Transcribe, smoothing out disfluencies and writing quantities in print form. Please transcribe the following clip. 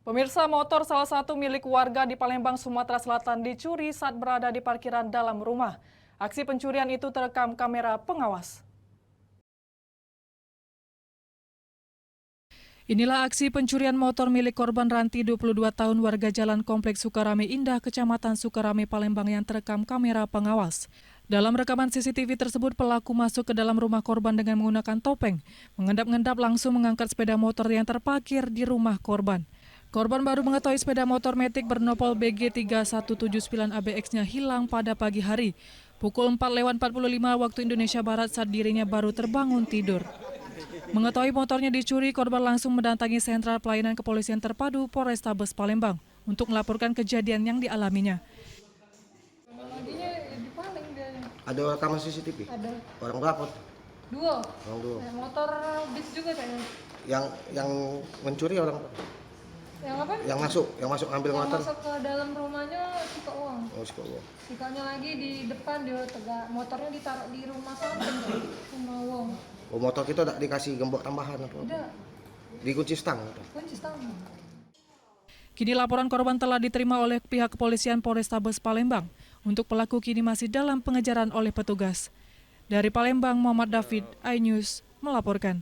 Pemirsa, motor salah satu milik warga di Palembang, Sumatera Selatan dicuri saat berada di parkiran dalam rumah. Aksi pencurian itu terekam kamera pengawas. Inilah aksi pencurian motor milik korban Ranti, 22 tahun, warga Jalan Kompleks Sukarame Indah, Kecamatan Sukarame, Palembang yang terekam kamera pengawas. Dalam rekaman CCTV tersebut, pelaku masuk ke dalam rumah korban dengan menggunakan topeng. Mengendap-endap langsung mengangkat sepeda motor yang terparkir di rumah korban. Korban baru mengetahui sepeda motor Matic bernopol BG3179 ABX-nya hilang pada pagi hari. Pukul 4:45 waktu Indonesia Barat saat dirinya baru terbangun tidur. Mengetahui motornya dicuri, korban langsung mendatangi Sentral Pelayanan Kepolisian Terpadu Polrestabes Palembang untuk melaporkan kejadian yang dialaminya. Ada rekaman CCTV? Ada. Orang berapa? Dua. Orang dua. Motor bis juga kayaknya. Yang mencuri orang Yang apa? yang masuk ambil Yang motor. masuk ke dalam rumahnya suka uang. Oh, suka uang. Sukanya lagi di depan dia tegak. Motornya ditaruh di rumah samping rumah uang. Oh, motor kita tak dikasih gembok tambahan atau apa? Tidak. Dikunci stang. Kunci stang. Kini laporan korban telah diterima oleh pihak kepolisian Polrestabes Palembang. Untuk pelaku kini masih dalam pengejaran oleh petugas. Dari Palembang, Muhammad David, iNews melaporkan.